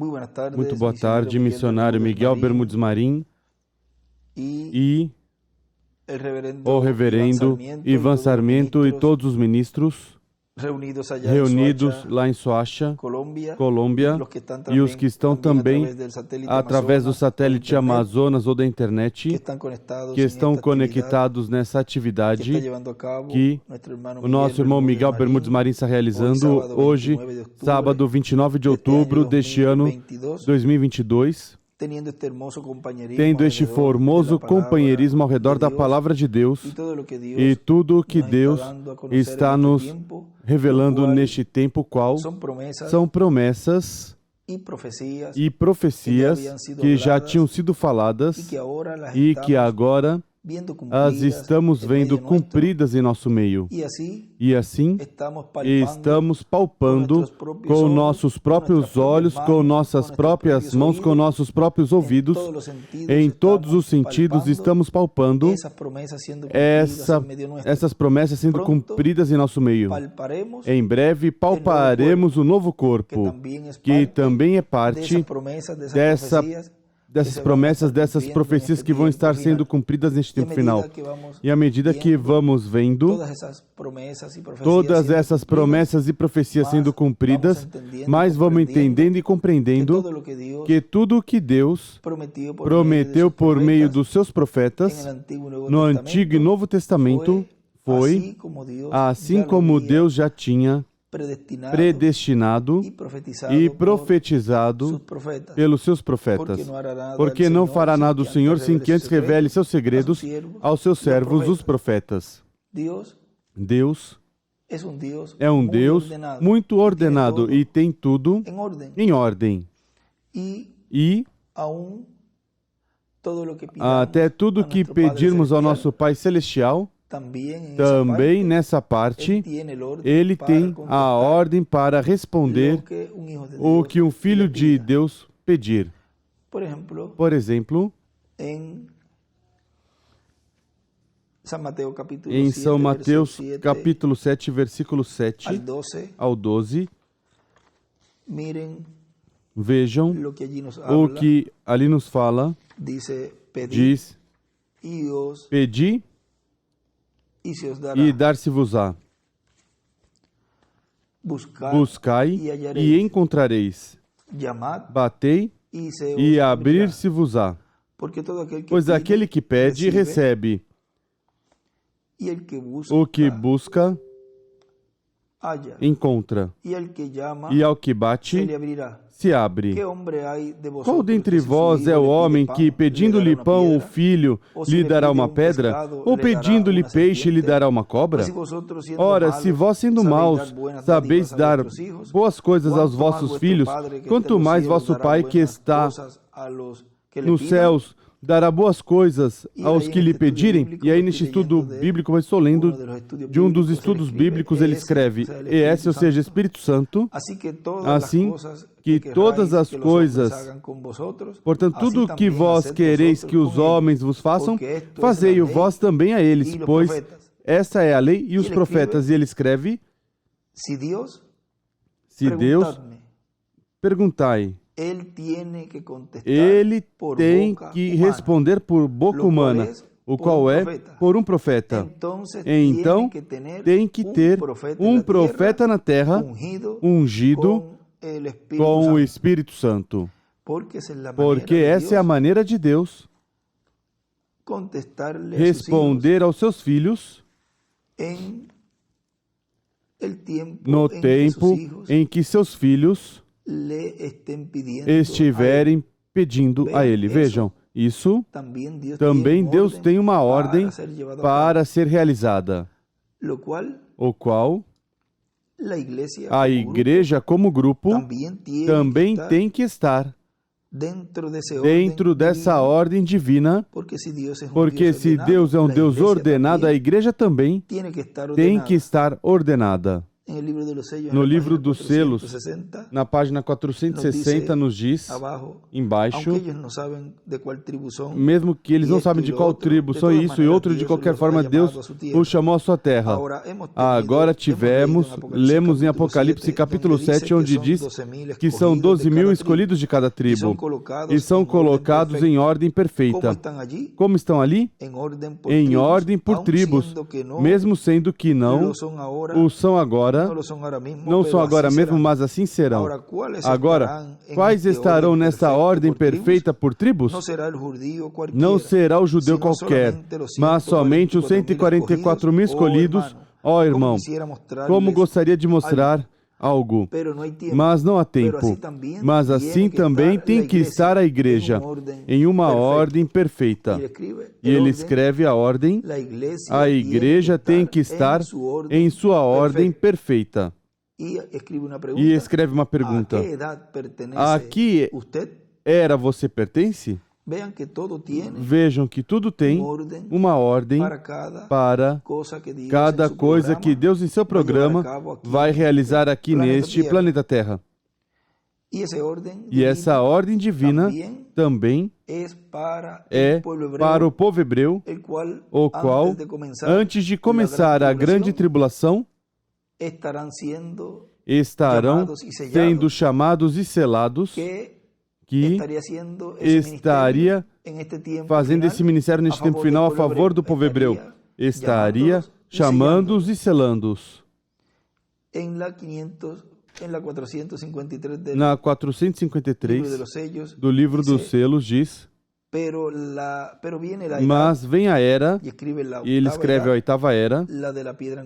Muito boa tarde, missionário Miguel Bermudes Marim e o reverendo Ivan Sarmiento e todos os ministros reunidos lá em Soacha, Colômbia, e os que estão também através do satélite Amazonas ou da internet, que estão conectados nessa atividade que o nosso irmão Miguel Bermudes Marim está realizando hoje, sábado 29 de outubro deste ano 2022, tendo este formoso companheirismo ao redor da Palavra de Deus e tudo o que Deus está nos revelando neste tempo, qual são promessas e profecias que já tinham sido faladas e que agora as estamos vendo cumpridas em nosso meio. E assim, estamos palpando com nossos próprios olhos, com nossas próprias mãos, com nossos próprios ouvidos, em todos os sentidos, estamos palpando essas promessas sendo cumpridas em nosso meio. Em breve, palparemos o novo corpo, que também é parte dessas promessas, dessas profecias que vão estar sendo cumpridas neste tempo final. E à medida que vamos vendo todas essas promessas e profecias sendo cumpridas, mais vamos entendendo e compreendendo que tudo o que Deus prometeu por meio dos seus profetas no Antigo e Novo Testamento foi assim como Deus já tinha predestinado e profetizado pelos seus profetas. Porque não fará nada o Senhor sem que antes revele seus segredos aos seus servos, os profetas. Deus é um Deus muito ordenado e tem tudo em ordem. E até tudo que pedirmos ao nosso Pai Celestial, também nessa parte, Ele tem a ordem para responder o que um filho de Deus pedir. Por exemplo, em São Mateus capítulo 7, versículo 7 ao 12, vejam o que ali nos fala, diz, pedi e dar-se-vos-á. Buscai e encontrareis. Batei e abrir-se-vos-á. Pois aquele que pede, recebe. O que busca, encontra. E ao que bate, se abre. Qual dentre vós é o homem que, pedindo-lhe pão ou filho, lhe dará uma pedra? Ou pedindo-lhe peixe, lhe dará uma cobra? Ora, se vós, sendo maus, sabeis dar boas coisas aos vossos filhos, quanto mais vosso Pai que está nos céus dará boas coisas aos que lhe pedirem. E aí, neste estudo bíblico, eu estou lendo de um dos estudos bíblicos, ele escreve ES, ou seja, Espírito Santo, assim que todas as coisas, portanto, tudo o que vós quereis que os homens vos façam, fazei-o vós também a eles, pois essa é a lei e os profetas. E ele escreve, se Deus, perguntai, ele tem que responder por boca humana, o qual é por um profeta. Então, tem que ter um profeta na terra, ungido com o Espírito Santo. Porque essa é a maneira de Deus responder aos seus filhos no tempo em que seus filhos estiverem pedindo a Ele. Vejam, isso também Deus tem uma ordem para ser realizada, o qual a igreja como grupo também tem que estar dentro dessa ordem divina, porque se Deus é um Deus ordenado, a igreja também tem que estar ordenada. No livro dos selos, na página 460, nos diz, embaixo, mesmo que eles não sabem de qual tribo são isso e outro, de qualquer forma, Deus os chamou à sua terra. Agora lemos em Apocalipse capítulo 7, onde diz que são 12.000 escolhidos de cada tribo e são colocados em ordem perfeita. Como estão ali? Em ordem por tribos, mesmo sendo que não o são agora, não são agora mesmo, mas assim serão. Agora, quais estarão nessa ordem perfeita por tribos? Não será o judeu qualquer, mas somente os 144.000 escolhidos. Ó, irmão, como gostaria de mostrar algo, mas não há tempo. Mas assim também tem que estar a igreja, em uma ordem perfeita. E ele escreve a ordem, a igreja tem que estar em sua ordem perfeita. E escreve uma pergunta: a que era você pertence? Vejam que tudo tem uma ordem para cada coisa que Deus, em seu programa, vai realizar aqui neste planeta Terra. E essa ordem divina também é para o povo hebreu, o qual, antes de começar a grande tribulação, estarão sendo chamados e selados, que estaria fazendo esse ministério neste tempo final a favor do povo hebreu. Estaria chamando-os e selando-os. Na 453 do livro dos selos diz: mas vem a era, e ele escreve a oitava era,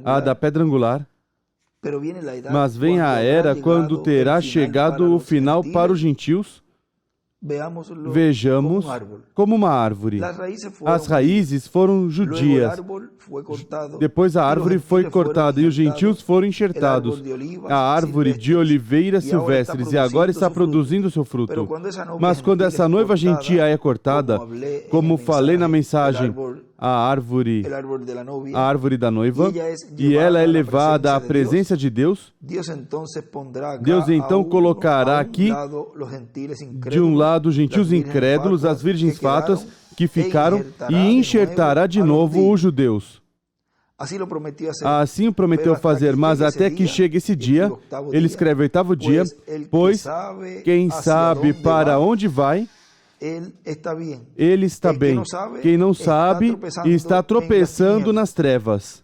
a da pedra angular, mas vem a era quando terá chegado o final para os gentios. Vejamos como uma árvore. As raízes foram judias. Depois a árvore foi cortada e os gentios foram enxertados. A árvore de oliveiras silvestres e agora está produzindo seu fruto. Mas quando essa noiva gentia é cortada, como falei na mensagem, a árvore da noiva, e ela é levada à presença de Deus, Deus então colocará aqui, de um lado, os gentios incrédulos, as virgens fátuas que ficaram, e enxertará de novo os judeus. Assim o prometeu fazer, mas até que chegue esse dia, ele escreve o oitavo dia, pois quem sabe para onde vai, ele está bem. Quem não sabe, está tropeçando nas trevas.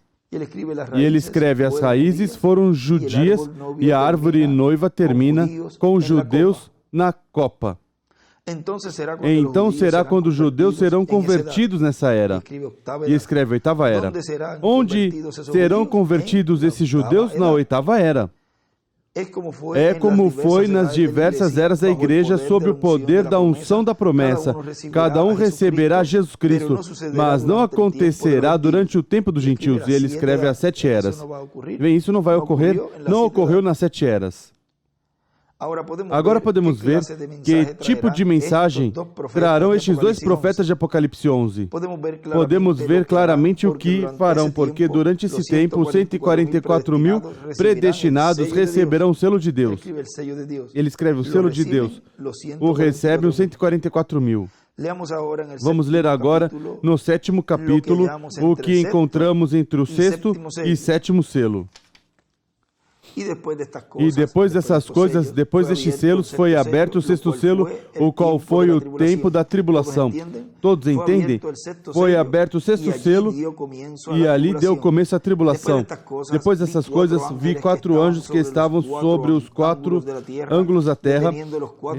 E ele escreve: as raízes foram judias e a árvore noiva termina com os judeus na copa. Então será quando os judeus serão convertidos nessa era. E escreve a oitava era. Onde serão convertidos esses judeus? Na oitava era. É como foi nas diversas eras da igreja sob o poder da unção da promessa. Cada um receberá Jesus Cristo, mas não acontecerá durante o tempo dos gentios. E ele escreve as 7 eras. Bem, isso não vai ocorrer, não ocorreu nas 7 eras. Agora podemos ver que tipo de mensagem trarão estes dois profetas de Apocalipse 11. Podemos ver claramente o que farão, porque durante esse tempo os 144.000 predestinados receberão o selo de Deus. Ele escreve o selo de Deus. O recebem os 144.000. Vamos ler agora no 7º capítulo o que encontramos entre o 6º e 7º selo. E depois dessas coisas, depois destes selos, foi aberto o 6º selo, o qual foi o tempo da tribulação. Todos entendem? Foi aberto o 6º selo e ali deu começo à tribulação. Depois dessas coisas, vi 4 anjos que estavam sobre os 4 ângulos da terra,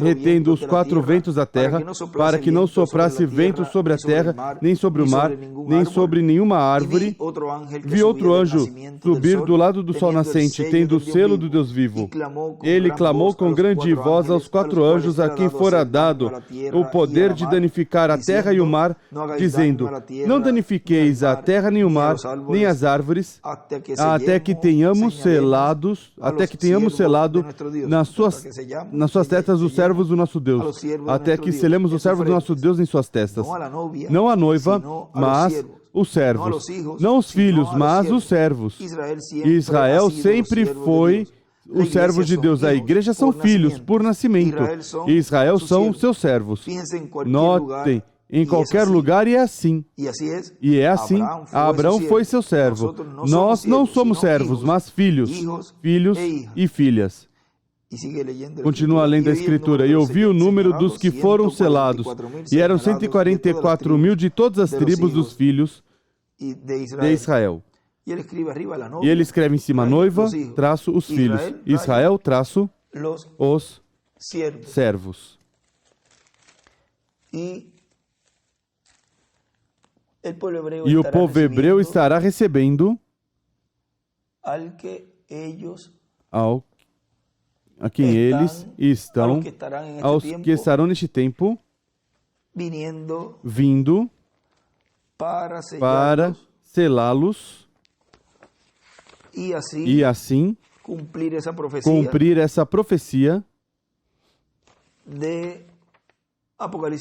retendo os 4 ventos da terra, para que não soprasse vento sobre a terra, nem sobre o mar, nem sobre nenhuma árvore. Vi outro anjo subir do lado do sol nascente, tendo o selo do Deus vivo. Ele clamou com grande voz aos 4 anjos a quem fora dado o poder de danificar a terra terra e o mar, dizendo: não danifiqueis a terra, nem o mar, nem as árvores, até que tenhamos selado nas suas testas os servos do nosso Deus, até que selemos os servos do nosso Deus em suas testas. Não a noiva, mas os servos. Não os filhos, mas os servos. Israel sempre foi os servos de Deus. A igreja são filhos por nascimento. E Israel são os seus servos. Notem, em qualquer lugar, e é assim. E é assim. Abraão foi seu servo. Nós não somos servos, mas filhos. Filhos e filhas. Continua lendo a Escritura. E ouvi o número dos que foram selados. E eram 144.000 de todas as tribos dos filhos de Israel. E ele escreve em cima: noiva, traço, os filhos. Israel, traço, os servos. E o povo hebreu estará recebendo a quem eles estão, aos que estarão neste tempo, vindo para selá-los e assim cumprir essa profecia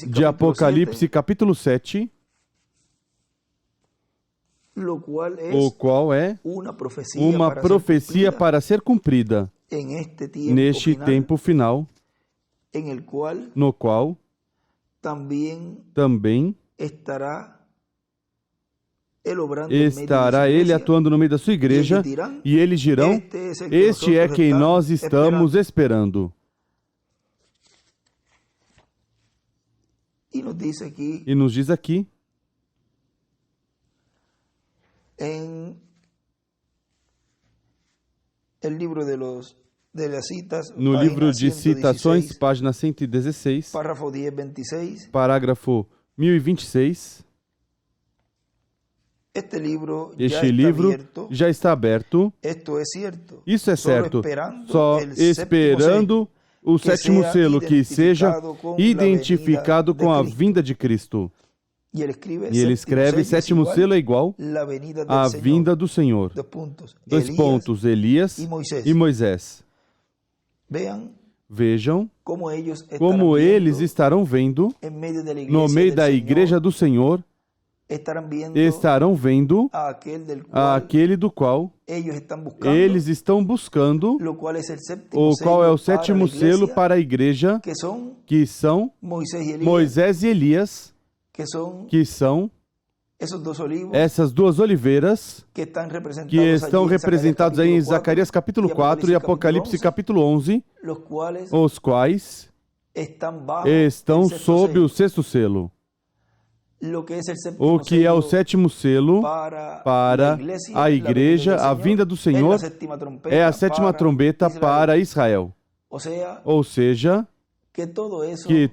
de Apocalipse capítulo 7, o qual é uma profecia para ser cumprida neste tempo final, no qual também estará ele atuando no meio da sua igreja, e eles dirão: este é quem nós estamos esperando. E nos diz aqui, no livro de citações, página 116, parágrafo 1026, este livro já está aberto. Isso é certo. Só esperando o sétimo selo que seja identificado com a vinda de Cristo. E ele escreve: sétimo selo é igual à vinda do Senhor. Dois pontos: Elias e Moisés. Vejam como eles estarão vendo no meio da igreja do Senhor, estarão vendo aquele do qual eles estão buscando, o qual é o sétimo selo para a igreja, que são Moisés e Elias, que são essas duas oliveiras que estão representadas aí em Zacarias capítulo 4 e Apocalipse capítulo 11, os quais estão sob o sexto selo. O que é o sétimo selo para a igreja, a vinda do Senhor, é a sétima trombeta para Israel. Ou seja, que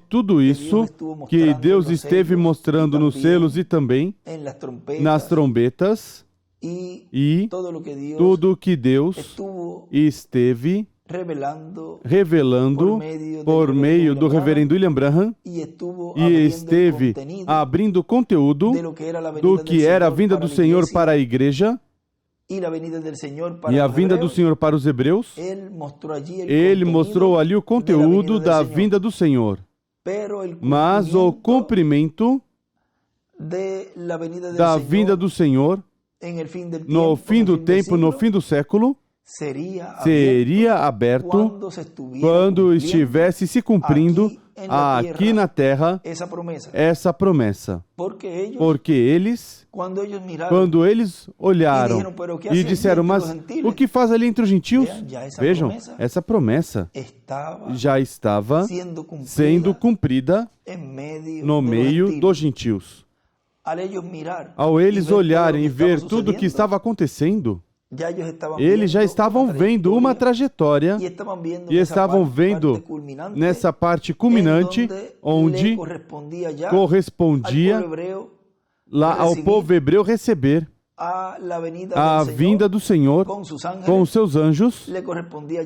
tudo isso que Deus esteve mostrando nos selos e também nas trombetas, e tudo que Deus esteve revelando por meio do reverendo William Branham, e esteve abrindo conteúdo do que era a vinda do Senhor para a igreja e a vinda do Senhor para os hebreus. Ele mostrou ali o conteúdo da vinda do Senhor, mas o cumprimento da vinda do Senhor no fim do tempo, no fim do século, seria aberto quando estivesse se cumprindo aqui na terra essa promessa. Porque eles, quando eles olharam e disseram: mas o que faz ali entre os gentios? Vejam, essa promessa já estava sendo cumprida no meio dos gentios. Ao eles olharem e ver tudo o que estava acontecendo, eles já estavam vendo uma trajetória e estavam vendo nessa parte culminante onde correspondia lá ao povo hebreu receber a vinda do Senhor com os seus anjos,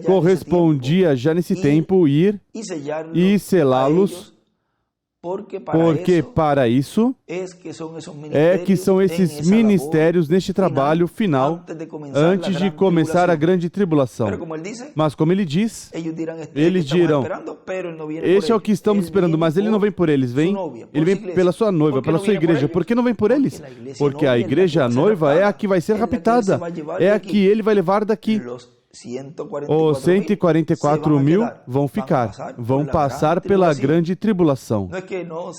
correspondia já nesse tempo ir e selá-los Porque para isso é que são esses ministérios neste trabalho final, antes de começar a grande tribulação. Mas como ele diz, eles dirão, este é o que estamos esperando, mas ele não vem por eles, ele vem pela sua noiva, pela sua igreja. Por que não vem por eles? Porque a igreja, a noiva, é a que vai ser raptada, é a que ele vai levar daqui. Os 144 mil vão ficar, vão passar pela grande tribulação.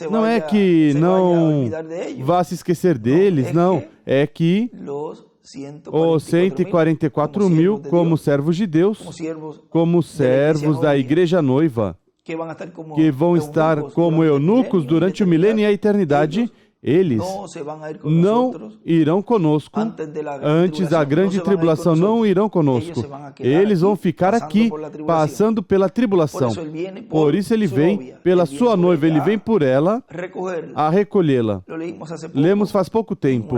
Não é que não vá se esquecer deles, não. É que os 144 mil, como servos de Deus, como servos da igreja noiva, que vão estar como eunucos durante o milênio e a eternidade, eles não irão conosco antes da grande tribulação, não irão conosco. Eles vão ficar aqui, passando pela tribulação. Por isso ele vem pela sua noiva, ele vem por ela a recolhê-la. Lemos faz pouco tempo,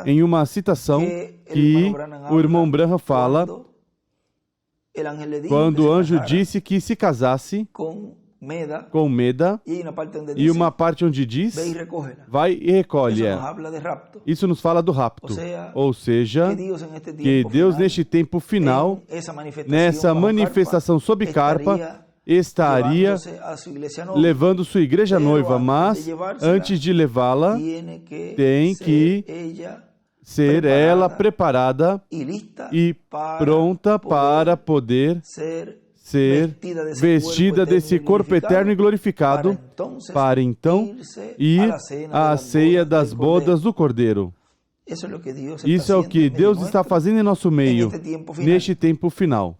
em uma citação, que o irmão Branham fala, quando o anjo disse que se casasse com Meda, e uma parte onde diz, vai e recolhe ela. Isso nos fala do rapto. Ou seja, que Deus neste tempo final, nessa manifestação sob carpa, estaria levando sua igreja noiva, mas antes de levá-la, tem que ser ela preparada e pronta para poder ser vestida desse corpo eterno e glorificado, para então ir à ceia das bodas do Cordeiro. Isso é o que Deus está fazendo em nosso meio, neste tempo final.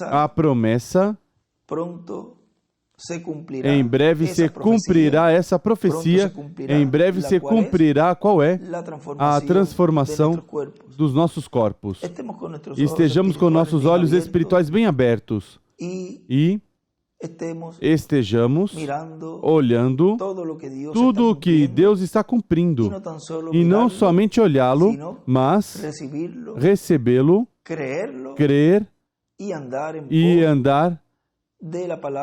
A promessa, em breve se cumprirá essa profecia, em breve se cumprirá qual é a transformação dos nossos corpos. Estejamos com nossos olhos espirituais bem abertos e estejamos olhando tudo o que Deus está cumprindo, e não somente olhá-lo, mas recebê-lo, crer e andar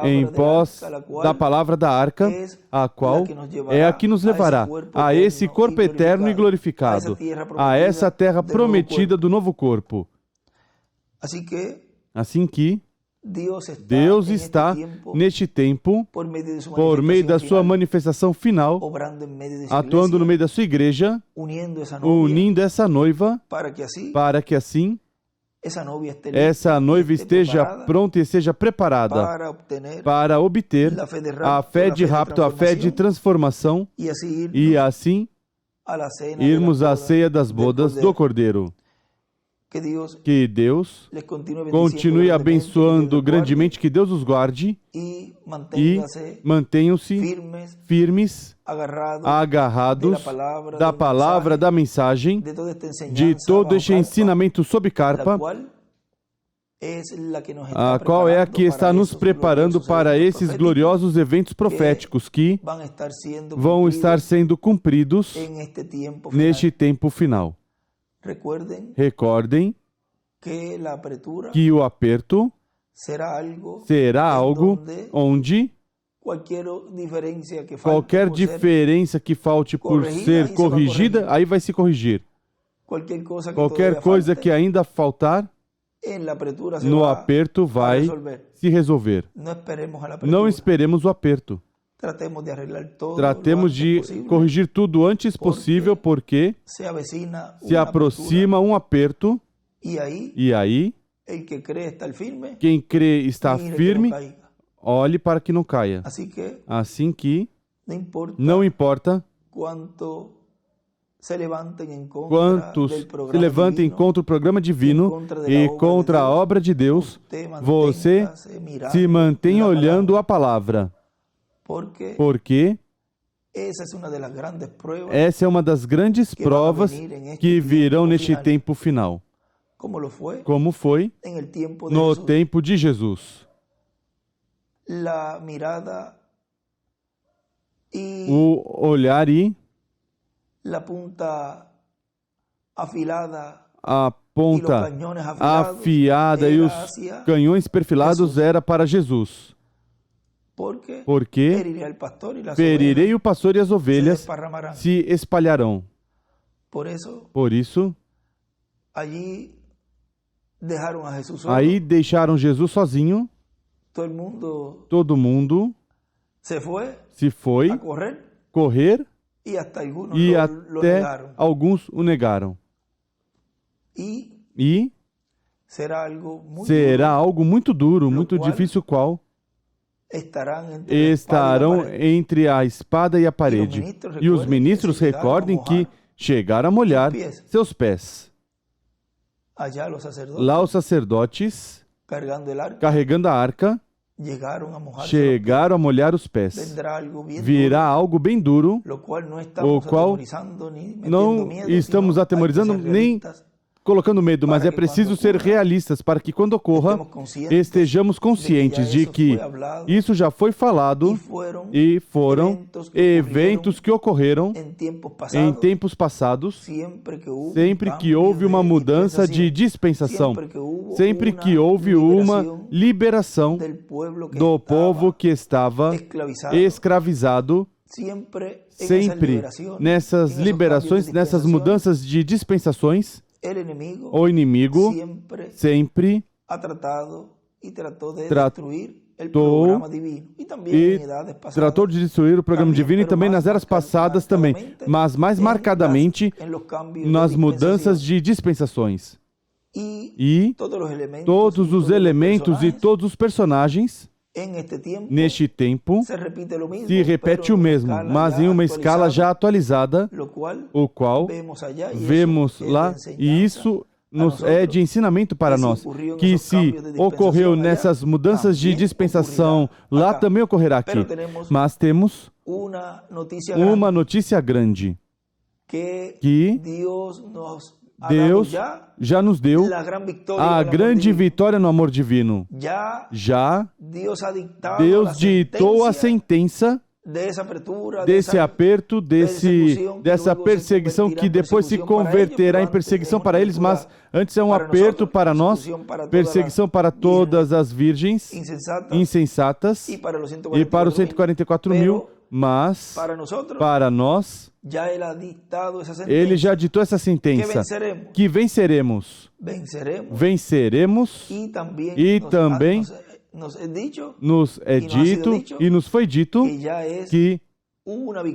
em pós da palavra da arca, a qual é a que nos levará a esse corpo eterno e glorificado, a essa terra prometida do novo corpo. Assim que Deus está neste tempo, por meio da sua manifestação final, atuando no meio da sua igreja, unindo essa noiva, para que assim essa noiva esteja pronta e esteja preparada para obter a fé de rapto, a fé de transformação, e assim irmos à ceia das bodas do Cordeiro. Que Deus continue abençoando grandemente, que Deus os guarde e mantenham-se firmes, agarrados da palavra, da mensagem, de todo este ensinamento sob carpa, a qual é a que está nos preparando para esses gloriosos eventos proféticos que vão estar sendo cumpridos neste tempo final. Recordem que o aperto será algo onde qualquer diferença que falte por ser corrigida, aí vai se corrigir. Qualquer coisa que ainda faltar, no aperto vai se resolver. Não esperemos o aperto. Tratemos de corrigir tudo o antes possível, porque se aproxima um aperto, e aí, quem crê está firme, olhe para que não caia. Assim que, não importa quantos se levantem contra o programa divino e contra a obra de Deus, você se mantém olhando a palavra. Porque essa é uma das grandes provas que virão neste tempo final. Como foi no tempo de Jesus. O olhar e a ponta afiada e os canhões perfilados era para Jesus. porque ferirei o pastor e as ovelhas se espalharão. Por isso, aí deixaram Jesus sozinho, todo mundo se foi correr e até alguns o negaram. E será algo muito duro, muito difícil, qual estarão entre a espada e a parede. E os ministros recordem que chegaram a molhar seus pés. Lá os sacerdotes, carregando a arca, chegaram a molhar os pés. Virá algo bem duro, o qual não estamos atemorizando nem colocando medo, mas é preciso ser realistas para que quando ocorra, estejamos conscientes de que isso já foi falado e foram eventos que ocorreram em tempos passados, sempre que houve uma mudança de dispensação, sempre que houve uma liberação do povo que estava escravizado. Sempre nessas liberações, nessas mudanças de dispensações, o inimigo sempre tratou de destruir o programa divino e também nas eras passadas também, mas mais marcadamente nas mudanças de dispensações. E todos os elementos e todos os personagens neste tempo se repete o mesmo, mas em uma escala já atualizada, o qual vemos lá, e isso nos é de ensinamento para nós, que se ocorreu nessas mudanças de dispensação, lá também ocorrerá aqui. Mas temos uma notícia grande, que Deus já nos deu a grande vitória no amor divino. Já Deus ditou a sentença desse aperto, dessa perseguição que depois se converterá em perseguição para eles, mas antes é um aperto para nós, perseguição para todas as virgens insensatas e para os 144 mil, mas para nós, Ele já ditou essa sentença, que venceremos e também nos é dito e nos foi dito que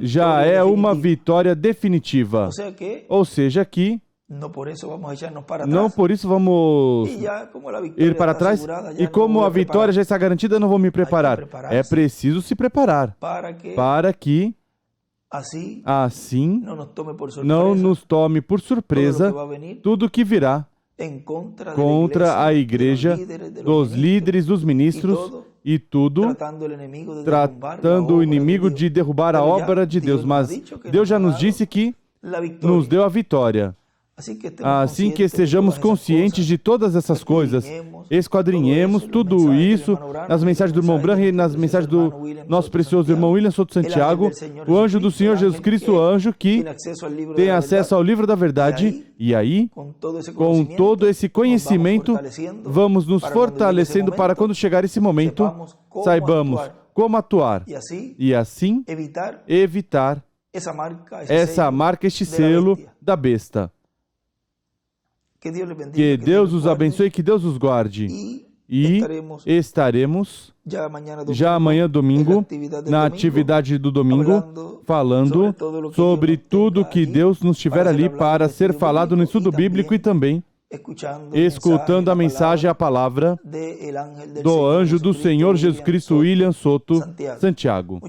já é uma vitória definitiva. Ou seja, que não por isso vamos ir para trás, e como a vitória já está garantida, não vou me preparar. É preciso se preparar para que assim não nos tome por surpresa tudo que virá contra a igreja, dos líderes, dos ministros e tudo, tratando o inimigo de derrubar a obra de Deus. Mas Deus já nos disse que nos deu a vitória. Assim que estejamos conscientes de todas essas coisas, esquadrinhemos tudo isso nas mensagens do irmão Branham e nas mensagens do nosso precioso irmão William Soto Santiago, o anjo do Senhor Jesus Cristo, o anjo que tem acesso ao livro da verdade, e aí, com todo esse conhecimento, vamos nos fortalecendo para quando chegar esse momento, saibamos como atuar e assim evitar essa marca, este selo da besta. Que Deus os abençoe, que Deus os guarde. E estaremos já amanhã, domingo, na atividade do domingo, falando sobre tudo que Deus nos tiver ali para ser falado no estudo bíblico e também escutando a mensagem, a palavra do anjo do Senhor Jesus Cristo, William Soto Santiago.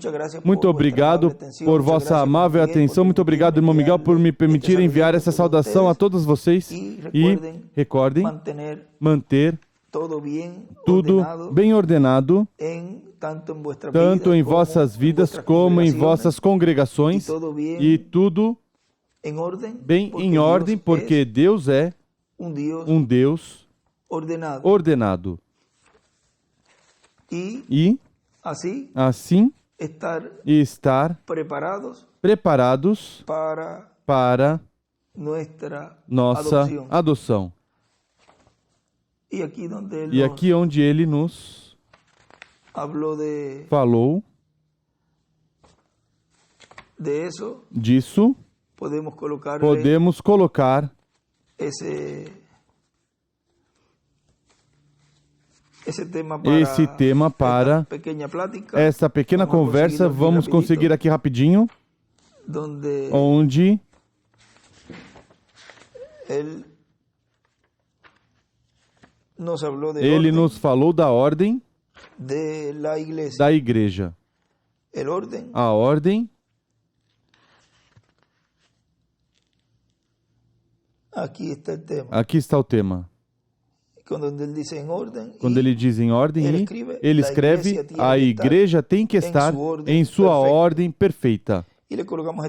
Muito obrigado por vossa amável atenção. Muito obrigado, irmão Miguel, por me permitir enviar essa saudação a todos vocês. E recordem manter tudo bem ordenado, tanto em vossas vidas como em vossas congregações, e tudo bem em ordem, porque Deus é um Deus ordenado. E assim estar preparados para nossa adoção. E aqui onde Ele nos falou disso, podemos colocar esse tema para essa pequena conversa. Vamos conseguir aqui rapidinho, onde ele nos falou da ordem da igreja. A ordem, aqui está o tema. Quando ele diz em ordem, ele escreve: a igreja tem que estar em sua ordem perfeita.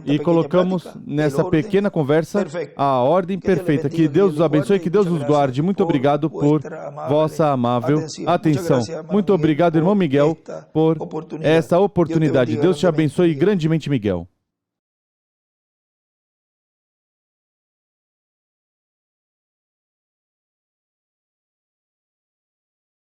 E colocamos nessa pequena conversa a ordem perfeita. Que Deus os abençoe, que Deus os guarde. Muito obrigado por vossa amável atenção. Muito obrigado, irmão Miguel, por essa oportunidade. Deus te abençoe grandemente, Miguel.